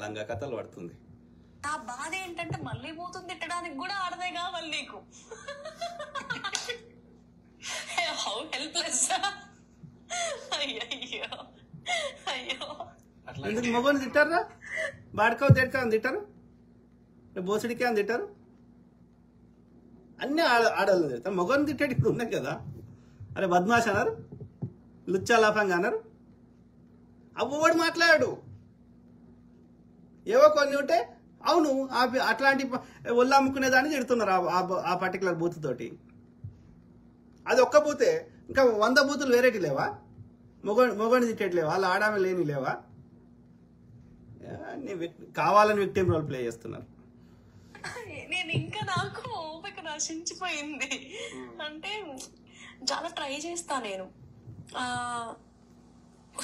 లంగా కథలు పడుతుంది. నా బాధ ఏంటంటే మళ్ళీ బూతులు తిట్టడానికి కూడా ఆడదే కావాలి నీకు. How helpless. అయ్యో అయ్యో. ఎందుకు మగోని తిట్టారా? బాడుకోవు తిడతా అని తిట్టారు, బోసుడికే అని తిట్టారు, అన్నీ ఆడవాళ్ళని తిడతారు. మగోని తిట్టాడు ఇప్పుడు ఉన్నాయి కదా. అరే బద్మాష్ అన్నారు, లుచ్చా లాఫంగా అన్నారు. అవ్వడు మాట్లాడాడు. ఏవో కొన్ని ఉంటే అవును అట్లాంటి ఒళ్ళు అమ్ముకునేదాన్ని తిడుతున్నారు ఆ పర్టికులర్ బూత్ తోటి. అది ఒక్క బూతే, ఇంకా 100 బూతులు వేరేటి లేవా? మొగోని తిట్టేటి లేవా? వాళ్ళు ఆడామే లేని లేవా? కావాలని విక్టిమ్ రోల్ ప్లే చేస్తున్నారు. నేను ఇంకా నాకు ఓపిక నశించిపోయింది. అంటే చాలా ట్రై చేస్తా నేను.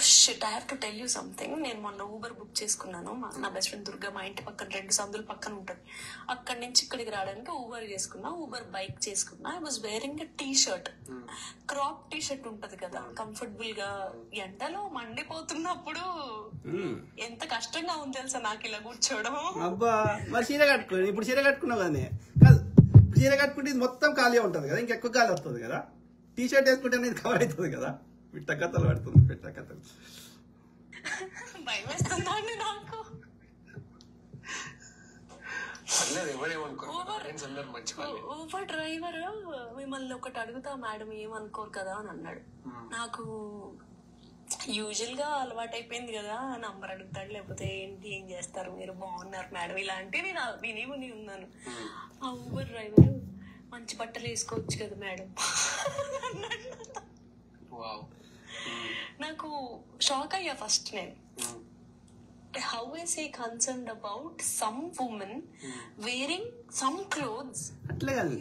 Shit, I have to tell you something. నేను మొన్న ఊబర్ బుక్ చేసుకున్నాను. నా బెస్ట్ ఫ్రెండ్ దుర్గా మా ఇంటి పక్కన 2 సందులు పక్కన ఉంటుంది. అక్కడి నుంచి ఇక్కడికి రావడానికి ఊబర్ చేసుకున్నా, ఊబర్ బైక్ చేసుకున్నా. I was wearing a T shirt, crop T shirt ఉంటది కదా, కంఫర్టబుల్ గా. ఎండలో మండిపోతున్నప్పుడు ఎంత కష్టంగా ఉంది తెలుసా నాకు ఇలా కూర్చోవడం. అబ్బా, మరి చీర కట్టుకో. ఇప్పుడు చీర కట్టుకున్నావు కానీ కాదు, చీర కట్టుకుంటే ఇది మొత్తం ఖాళీ ఉంటుంది కదా, ఇంకెక్కువ ఖాళీ వస్తుంది కదా. టీ షర్ట్ వేసుకుంటే ఇది కవర్ అవుతుంది కదా. పిట్ట కథలు పడుతుంది, పిట్ట కథలు. భయం వేస్తుందా అండి నాకు. ఊబర్ డ్రైవర్ మిమ్మల్ని ఒకటి అడుగుతా మేడం, ఏమనుకోరు కదా అని అన్నాడు. నాకు యూజువల్ గా అలవాటు అయిపోయింది కదా, నంబర్ అడుగుతాడు, లేకపోతే ఏంటి ఏం చేస్తారు మీరు, బాగున్నారు మేడం, ఇలాంటివి విని ఉన్నాను. ఆ ఊబర్ డ్రైవర్ మంచి బట్టలు వేసుకోవచ్చు కదా మేడం అన్నాడు. నాకు షాక్ అయ్యా ఫస్ట్ నేను. How is he concerned about some woman wearing some clothes? అట్లే కాదు,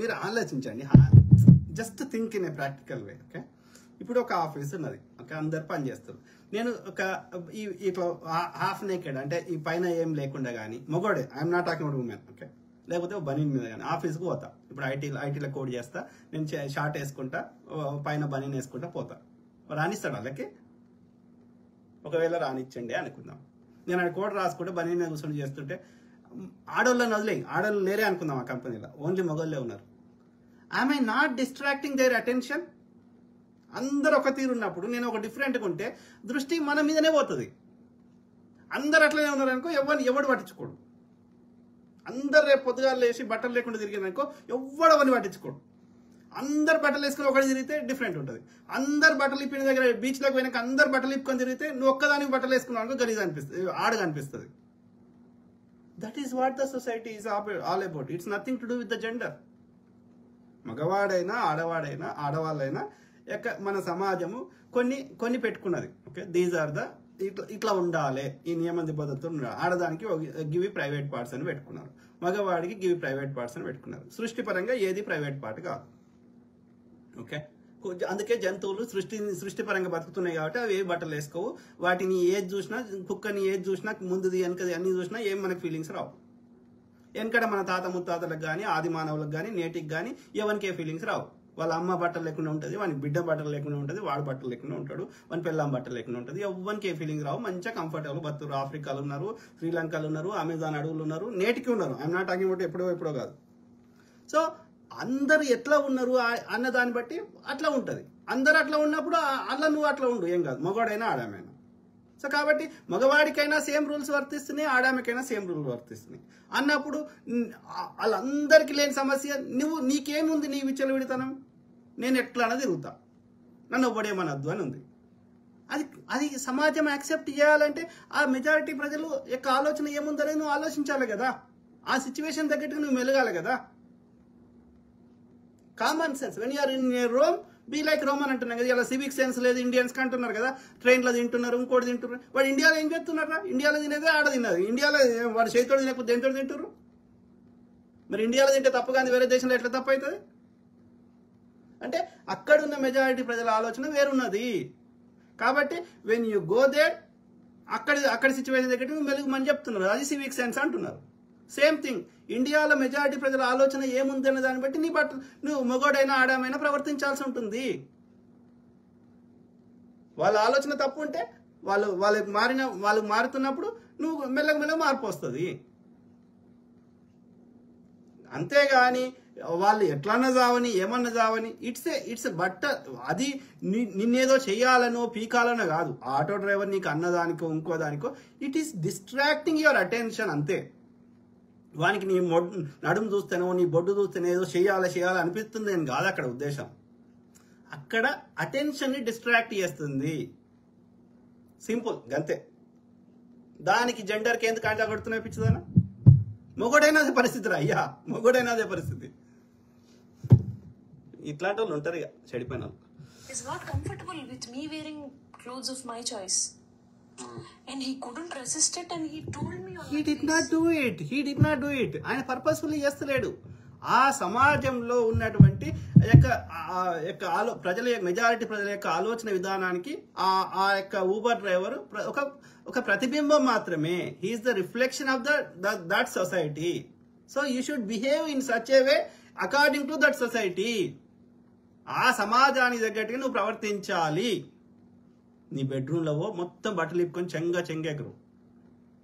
మీరు ఆలోచించండి. Just think in a practical way. Okay, ఇప్పుడు ఒక ఆఫీస్ ఉన్నది, ఓకే, అందరు పని చేస్తారు. నేను ఒక ఇట్లా హాఫ్ నేకెడ్ అంటే ఈ పైన ఏం లేకుండా కానీ, మొగోడే, I'm not talking about women, okay, లేకపోతే బనీన్ మీద కానీ ఆఫీస్కి పోతా. ఇప్పుడు ఐటీలో కోడ్ చేస్తా, నేను షార్ట్ వేసుకుంటా, పైన బనీన్ వేసుకుంటా పోతా. రానిస్తాడు వాళ్ళకి? ఒకవేళ రానిచ్చండి అనుకుందాం. నేను అది కోడ్ రాసుకుంటే బనీ మీద కూర్చొని చేస్తుంటే ఆడోళ్ళని వదిలేయి, ఆడోళ్ళు లేరే అనుకుందాం ఆ కంపెనీలో, ఓన్లీ మొగోళ్ళే ఉన్నారు. I'm I not distracting their attention? అందరు ఒక తీరు ఉన్నప్పుడు నేను ఒక డిఫరెంట్గా ఉంటే దృష్టి మన మీదనే పోతుంది. అందరు అట్లనే ఉన్నారు అనుకో, ఎవడు పట్టించుకోడు. అందరు రేపు పొద్దుగా లేచి బట్టలు లేకుండా తిరిగిందనుకో, ఎవడు అవన్నీ పట్టించుకోడు. అందరు బట్టలు వేసుకుని ఒకటి తిరిగితే డిఫరెంట్ ఉంటుంది. అందరు బట్టలు ఇప్పిన దగ్గర బీచ్లోకి పోయినాక అందరు బట్టలు ఇప్పుకొని తిరిగితే నువ్వు ఒక్కదానికి బట్టలు వేసుకున్నావు అనుకో, గలీజ్ అనిపిస్తుంది, ఆడగా అనిపిస్తుంది. That is what the society is all about. It's nothing to do with the gender. మగవాడైనా ఆడవాడైనా ఆడవాళ్ళైనా మన సమాజము కొన్ని పెట్టుకున్నది. ఓకే, దీస్ ఆర్ ద ఇట్లా ఉండాలి, ఈ నియమ నిబంధనతో ఉండాలి. ఆడదానికి గివి ప్రైవేట్ పార్ట్స్ అని పెట్టుకున్నారు, మగవాడికి గివి ప్రైవేట్ పార్ట్స్ అని పెట్టుకున్నారు. సృష్టిపరంగా ఏది ప్రైవేట్ పార్ట్ కాదు. ఓకే, అందుకే జంతువులు సృష్టిపరంగా బతుకుతున్నాయి కాబట్టి అవి ఏ బట్టలు వేసుకోవు. వాటిని ఏది చూసినా, కుక్కని ఏది చూసినా, ముందుది వెనకది అన్ని చూసినా ఏం మనకు ఫీలింగ్స్ రావు. వెనకడ మన తాత ముత్తాతలకు కానీ, ఆది మానవులకు కానీ, నేటికి కానీ ఎవరికి ఏ ఫీలింగ్స్ రావు. వాళ్ళ అమ్మ బట్టలు లేకుండా ఉంటుంది, వాని బిడ్డ బట్టలు లేకుండా ఉంటుంది, వాడు బట్టలు లేకుండా ఉంటాడు, వాని పెళ్ళాం బట్టలు లేకుండా ఉంటుంది. ఎవరికి ఏ ఫీలింగ్ రావు, మంచిగా కంఫర్టబుల్ బతురు. ఆఫ్రికాలో ఉన్నారు, శ్రీలంకలో ఉన్నారు, అమెజాన్ అడవులు ఉన్నారు, నేటికి ఉన్నారు. ఐఎమ్ నాట్ టాకింగ్ అబౌట్ ఎప్పుడో కాదు. సో అందరు ఎట్లా ఉన్నారు అన్న దాన్ని బట్టి అట్లా ఉంటుంది. అందరు అట్లా ఉన్నప్పుడు అట్లా నువ్వు అట్లా ఉండు, ఏం కాదు, మగవాడైనా ఆడామైనా. సో కాబట్టి మగవాడికైనా సేమ్ రూల్స్ వర్తిస్తున్నాయి, ఆడామికైనా సేమ్ రూల్స్ వర్తిస్తున్నాయి అన్నప్పుడు వాళ్ళందరికీ లేని సమస్య నీకేముంది, నీ విచ్చలవిడితనం, నేను ఎట్లానా తిరుగుతా, నన్ను ఒవ్వడేమనద్దు అని ఉంది. అది సమాజం యాక్సెప్ట్ చేయాలంటే ఆ మెజారిటీ ప్రజలు యొక్క ఆలోచన ఏముందనేది నువ్వు ఆలోచించాలి కదా. ఆ సిచ్యువేషన్ తగ్గట్టుగా నువ్వు మెలగాలి కదా. Common sense. When you're in Rome, be like Roman అంటున్నాం కదా. ఇలా సివిక్ సెన్స్ లేదు ఇండియన్స్ కి అంటున్నారు కదా. ట్రైన్లో తింటున్నారు, ఇంకోటి తింటున్నారు. వాడు ఇండియాలో ఏం చేస్తున్నారా? ఇండియాలో తినేదే ఆడ తిన్నది. ఇండియాలో వాడు చేతితోడు తినకపోతే దేనితో తింటారు? మరి ఇండియాలో తింటే తప్పు కానీ వేరే దేశంలో ఎట్లా తప్పు అవుతుంది? అంటే అక్కడున్న మెజారిటీ ప్రజల ఆలోచన వేరున్నది. కాబట్టి వెన్ యూ గో దేర్, అక్కడి సిచ్యువేషన్ దగ్గర మెలుగుమని చెప్తున్నారు. అది సివిక్ సెన్స్ అంటున్నారు. సేమ్ థింగ్, ఇండియాలో మెజారిటీ ప్రజల ఆలోచన ఏముంది అనే దాన్ని బట్టి నువ్వు మగోడైనా ఆడామైనా ప్రవర్తించాల్సి ఉంటుంది. వాళ్ళ ఆలోచన తప్పు ఉంటే వాళ్ళు మారుతున్నప్పుడు నువ్వు మెల్లగా మార్పు వస్తుంది. అంతేగాని వాళ్ళు ఎట్లన్నా చావని ఏమన్నా చావని ఇట్స్ బట్ట అది నిన్నేదో చెయ్యాలనో పీకాలనో కాదు. ఆటో డ్రైవర్ నీకు అన్నదానికో ఇంకో దానికో it is distracting your attention అంతే. వానికి నీ నడుము చూస్తేనో నీ బొడ్డు చూస్తేనే ఏదో చేయాలి అనిపిస్తుంది అని కాదు అక్కడ ఉద్దేశం. అక్కడ అటెన్షన్ని డిస్ట్రాక్ట్ చేస్తుంది, సింపుల్ గంతే. దానికి జెండర్కి ఎందుకు కాంటా కొడుతున్నాయి పిచ్చిదానా? మొగడైనా అదే పరిస్థితి రా అయ్యా, మొగడైనా అదే పరిస్థితి. ఇట్లాంటి వాళ్ళు ఉంటారు ఇక చెడిపోయిన వాళ్ళు. He's not comfortable with me wearing clothes of my choice. And he couldn't resist it and he told me on He did not do it. ఆయన పర్పస్ఫుల్లీ చేస్తలేడు. ఆ సమాజంలో ఉన్నటువంటి ప్రజల మెజారిటీ ప్రజల యొక్క ఆలోచన విధానానికి ఆ యొక్క ఊబర్ డ్రైవర్ ఒక ప్రతిబింబం మాత్రమే. He's the reflection of that society. So you should behave in such a way according to that society. ఆ సమాజానికి తగ్గట్టుగా నువ్వు ప్రవర్తించాలి. నీ బెడ్రూమ్లో మొత్తం బట్టలు ఇప్పుకొని చెంగెకరు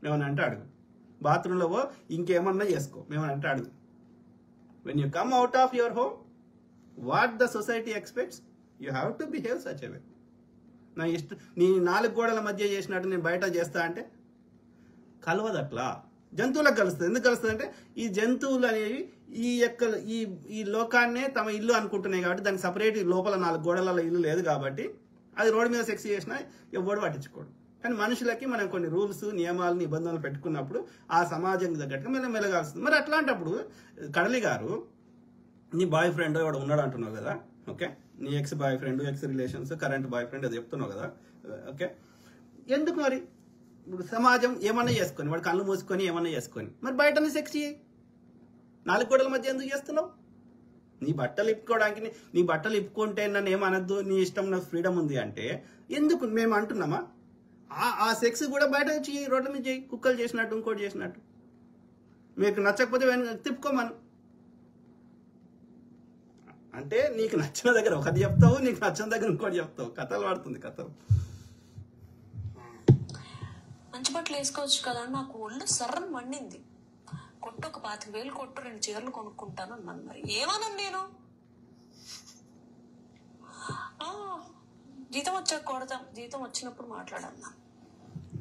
మేమని అంటే అడుగు. బాత్రూంలో ఇంకేమన్నా చేసుకో మేమని అంటే అడుగు. When you come out of your home, what the society expects, you have to behave such a way. నా నీ 4 గోడల మధ్య చేసినట్టు నేను బయట చేస్తా అంటే కలవదు. అట్లా జంతువులకు కలుస్తుంది. ఎందుకు కలుస్తుంది అంటే ఈ జంతువులు అనేవి ఈ లోకాన్నే తమ ఇల్లు అనుకుంటున్నాయి కాబట్టి దానికి సపరేట్ లోపల 4 గోడల ఇల్లు లేదు కాబట్టి అది రోడ్డు మీద సెక్స్ చేసినా ఎవడు పట్టించుకోడు. కానీ మనుషులకి మనం కొన్ని రూల్స్ నియమాలు నిబంధనలు పెట్టుకున్నప్పుడు ఆ సమాజం తగ్గట్టుగా మెల్లగాల్సింది. మరి అట్లాంటప్పుడు కడలి గారు నీ బాయ్ ఫ్రెండ్ ఎవడు ఉన్నాడు అంటున్నావు కదా, ఓకే, నీ X boy friend X relations current boy friend అది చెప్తున్నావు కదా, ఓకే, ఎందుకు మరి ఇప్పుడు సమాజం ఏమన్నా చేసుకొని వాడు కళ్ళు మూసుకొని ఏమన్నా చేసుకొని మరి బయటనే సెక్స్ చేయి. 4 గోడల మధ్య ఎందుకు చేస్తున్నావు? నీ బట్టలు ఇప్పుకోవడానికి నీ బట్టలు ఇప్పుకుంటే నన్ను ఏమనద్దు, నీ ఇష్టం నాకు ఫ్రీడమ్ ఉంది అంటే ఎందుకు మేము అంటున్నామా? ఆ సెక్స్ కూడా బయట చెయ్యి, రోడ్ల మీద చెయ్యి, కుక్కలు చేసినట్టు ఇంకోటి చేసినట్టు. మీకు నచ్చకపోతే తిప్పుకోమను. అంటే నీకు నచ్చిన దగ్గర ఒకటి చెప్తావు, నీకు నచ్చిన దగ్గర ఇంకోటి చెప్తావు. కథలు పడుతుంది కథలు. మంచి బట్టలు వేసుకోవచ్చు కదా, నాకు ఒళ్ళు సర్రని మండింది. కొట్టు ఒక 25,000 కొట్టు 2 చీరలు కొనుక్కుంటాను అన్నాను. మరి ఏమన్నాను నేను? జీతం వచ్చాక కొడతాం, జీతం వచ్చినప్పుడు మాట్లాడన్నా.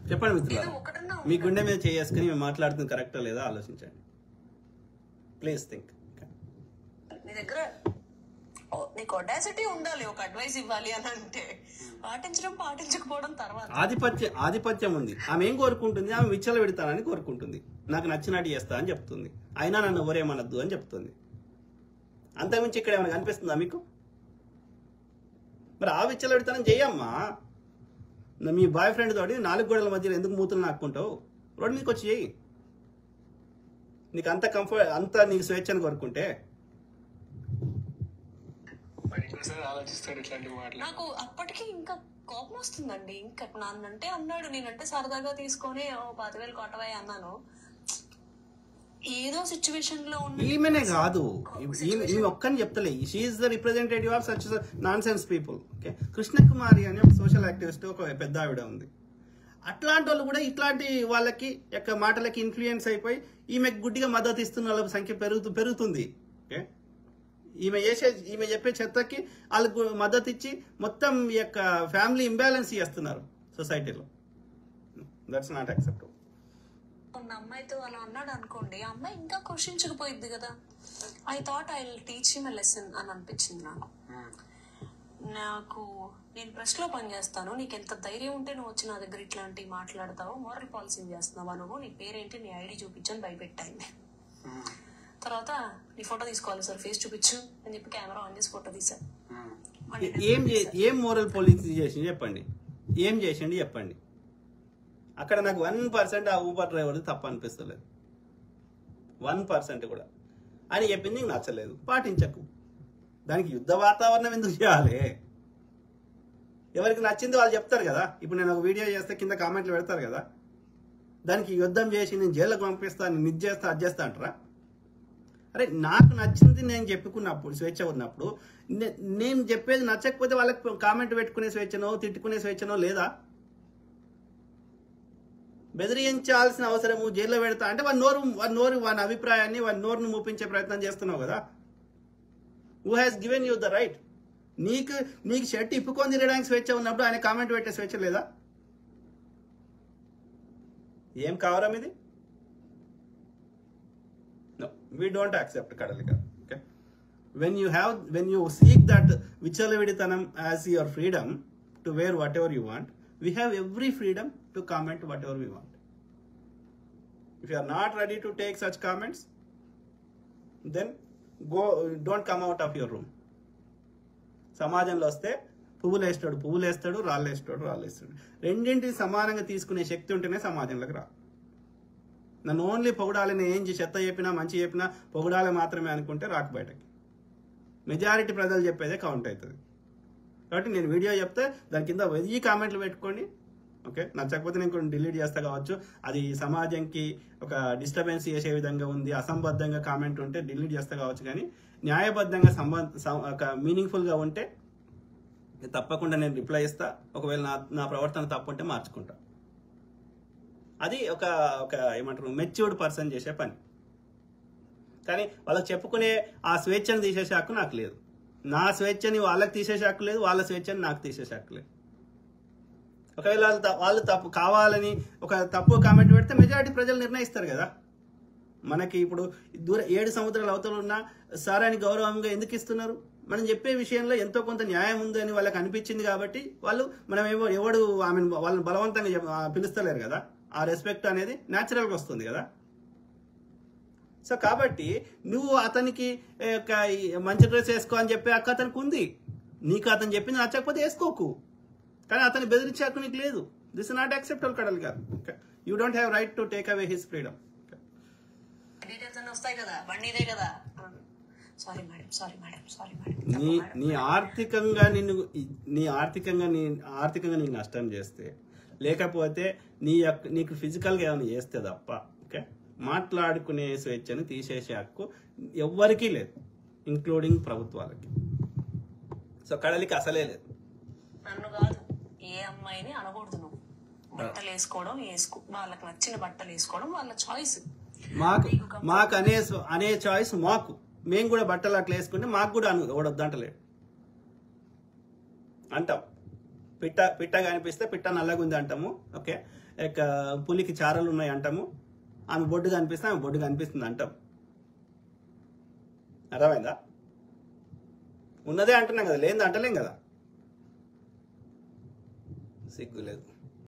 చెప్పండి మిత్రులు, మీ గుండె మీద చేసుకుని మేము మాట్లాడుతుంది కరెక్టా లేదా ఆలోచించండి. Please think. నీ దగ్గర నీకు ఒడాసిటీ ఉండాలి ఒక అడ్వైస్ ఇవ్వాలి అని అంటే పాటించకపోవడం తర్వాత. ఆధిపత్యం ఉంది. ఆమె ఏం కోరుకుంటుంది? ఆమె విచ్చలు పెడతానని కోరుకుంటుంది. నాకు నచ్చినట్టు చేస్తా అని చెప్తుంది. అయినా నన్ను ఎవరేమనద్దు అని చెప్తుంది. అంతకుమించి ఇక్కడ ఏమైనా కనిపిస్తుందా మీకు? మరి ఆ విచ్చలు పెడతానని చెయ్యమ్మా. మీ బాయ్ ఫ్రెండ్ తోటి 4 గోడల మధ్యలో ఎందుకు మూతులు నాకుంటావు? రోడ్డు మీదకి వచ్చి చెయ్యి. నీకు అంత కంఫర్ట్ అంత నీకు స్వేచ్ఛను కోరుకుంటే. నాకు అప్పటికి ఇంకా కోపం వస్తుందండి. ఇంకా నాన్నంటే అన్నాడు, నేనంటే సరదాగా తీసుకొని 10,000 కొట్టవే అన్నాను. ఏదో సిచ్యువేషన్ లో ఈమెనే కాదు, ఈమె ఒక్కని చెప్తలే. She is the representative of such nonsense people. Okay, Krishnakumari అని ఒక సోషల్ యాక్టివిస్ట్ ఒక పెద్ద ఆవిడ ఉంది. అట్లాంటి వాళ్ళు కూడా ఇట్లాంటి వాళ్ళకి యొక్క మాటలకి ఇన్ఫ్లుయెన్స్ అయిపోయి ఈమెకు గుడ్డిగా మద్దతు ఇస్తున్న వాళ్ళ సంఖ్య పెరుగుతుంది. ఓకే, ఈమె చెప్పే చెత్తకి వాళ్ళకు మద్దతు ఇచ్చి మొత్తం ఈ యొక్క ఫ్యామిలీ ఇంబ్యాలెన్స్ చేస్తున్నారు సొసైటీలో. That's not acceptable. అమ్మాయితో అలా అన్నాడు అనుకోండి, ఆ అమ్మాయి ఇంకా క్వశ్చించకపోయింది కదా. I thought I will teach him a lesson అని అనిపించింది నాకు. నేను ప్రెస్ లో పనిచేస్తాను, నీకు ఎంత ధైర్యం ఉంటే నువ్వు వచ్చి నా దగ్గర ఇట్లాంటివి మాట్లాడతావు, మోరల్ పాలసీ చేస్తున్నావా నువ్వు, నీ పేరేంటి, నీ ఐడి చూపించని భయపెట్టాయింది. తర్వాత నీ ఫోటో తీసుకోవాలి సార్, ఫేస్ చూపించు అని చెప్పి కెమెరా ఆన్ చేసి ఫోటో తీసాను. ఏం మోరల్ పాలసీ చేసింది చెప్పండి, ఏం చేసిండి చెప్పండి. అక్కడ నాకు 1% ఆ ఊబర్ డ్రైవర్ తప్ప అనిపిస్తలేదు. 1% కూడా అని చెప్పింది నీకు నచ్చలేదు, పాటించకు. దానికి యుద్ధ వాతావరణం ఎందుకు చేయాలి? ఎవరికి నచ్చింది వాళ్ళు చెప్తారు కదా. ఇప్పుడు నేను ఒక వీడియో చేస్తే కింద కామెంట్లు పెడతారు కదా, దానికి యుద్ధం చేసి నేను జైలుకు పంపిస్తాను, నిజ చేస్తా అది చేస్తా అంటారా? అరే నాకు నచ్చింది నేను చెప్పుకున్నప్పుడు స్వేచ్ఛ ఉన్నప్పుడు, నేను చెప్పేది నచ్చకపోతే వాళ్ళకి కామెంట్ పెట్టుకునే స్వేచ్ఛనో తిట్టుకునే స్వేచ్ఛనో లేదా? బెదిరించాల్సిన అవసరము, జైల్లో పెడతా అంటే వాని అభిప్రాయాన్ని వాని నోరును మూపించే ప్రయత్నం చేస్తున్నావు కదా. Who has given you the right? నీకు షర్ట్ ఇప్పుకొని తిరగడానికి స్వేచ్ఛ ఉన్నప్పుడు ఆయన కామెంట్ పెట్టే స్వేచ్ఛ లేదా? ఏం కావరం ఇది? No, we don't accept Kadalika. Okay, when you seek that Vichalaviditanam as your freedom to wear whatever you want, we have every freedom to comment whatever we want. If you are not ready to take such comments, then don't come out of your room. సమాజంలో వస్తే పువ్వులు వేస్తాడు, రాళ్ళు వేస్తాడు. రెండింటిని సమానంగా తీసుకునే శక్తి ఉంటేనే సమాజంలోకి రా. నన్ను ఓన్లీ పొగడాలి, నేను ఏం చెత్త చెప్పినా మంచి చెప్పినా పొగడాలి మాత్రమే అనుకుంటే రాకు బయటకి. మెజారిటీ ప్రజలు చెప్పేదే కౌంట్ అవుతుంది. కాబట్టి నేను వీడియో చెప్తే దాని కింద 1000 కామెంట్లు పెట్టుకోండి. ఓకే, నచ్చకపోతే నేను కొన్ని డిలీట్ చేస్తా కావచ్చు. అది సమాజంకి ఒక డిస్టర్బెన్స్ చేసే విధంగా ఉంది, అసంబద్ధంగా కామెంట్ ఉంటే డిలీట్ చేస్తా కావచ్చు. కానీ న్యాయబద్ధంగా మీనింగ్ఫుల్గా ఉంటే తప్పకుండా నేను రిప్లై ఇస్తా. ఒకవేళ నా ప్రవర్తన తప్పు ఉంటే మార్చుకుంటా. అది ఒక ఏమంటారు మెచ్యూర్డ్ పర్సన్ చేసే పని. కానీ వాళ్ళకి చెప్పుకునే ఆ స్వేచ్ఛను తీసేసే హక్కు నాకు లేదు. నా స్వేచ్ఛని వాళ్ళకి తీసేసే హక్కు లేదు, వాళ్ళ స్వేచ్ఛని నాకు తీసేసే హక్కు లేదు. ఒకవేళ వాళ్ళు తప్పు కావాలని ఒక తప్పు కామెంట్ పెడితే మెజారిటీ ప్రజలు నిర్ణయిస్తారు కదా. మనకి ఇప్పుడు 7 సముద్రాల అవతల ఉన్న సారాన్ని గౌరవంగా ఎందుకు ఇస్తున్నారు? మనం చెప్పే విషయంలో ఎంతో కొంత న్యాయం ఉందని వాళ్ళకి అనిపించింది కాబట్టి మనం వాళ్ళని బలవంతంగా పిలుస్తలేరు కదా. ఆ రెస్పెక్ట్ అనేది న్యాచురల్గా వస్తుంది కదా. సో కాబట్టి నువ్వు అతనికి మంచి డ్రెస్ వేసుకో అని చెప్పే హక్కు అతనికి ఉంది. నీకు అతను చెప్పింది నచ్చకపోతే వేసుకోకు, కానీ అతన్ని బెదిరించే హక్కు నీకు లేదు. దిస్ ఇస్ నాట్ యాక్సెప్టబుల్ కడల్ గారు. You don't have right to take away his freedom. నీ ఆర్థికంగా నీకు నష్టం చేస్తే, లేకపోతే నీకు ఫిజికల్గా ఏమైనా చేస్తే తప్ప ఓకే మాట్లాడుకునే స్వేచ్ఛను తీసేసే హక్కు ఎవ్వరికీ లేదు, ఇంక్లూడింగ్ ప్రభుత్వాలకి. సో కడలికి అసలే లేదు. నన్ను కాదు, ఏ అమ్మాయిని అనకూడదు. నువ్వు బట్టలు వేసుకోవడం వాళ్ళకి నచ్చిన బట్టలు వేసుకోవడం వాళ్ళ చాయిస్. మాకు అనే చాయిస్ మాకు. మేము కూడా బట్టలు అట్లా వేసుకుంటే మాకు కూడా వద్దంటలేడు అంటాం. పిట్ట కనిపిస్తే పిట్ట నల్లగా ఉంది అంటాము. ఓకే, పులికి చారలు ఉన్నాయి అంటాము. ఆమె బొడ్డు కనిపిస్తే ఆమె బొడ్డు కనిపిస్తుంది అంటాం. అర్థమైందా? ఉన్నదే అంటున్నాం కదా, లేనిది అంటలేం కదా. సిగ్గు లేదు.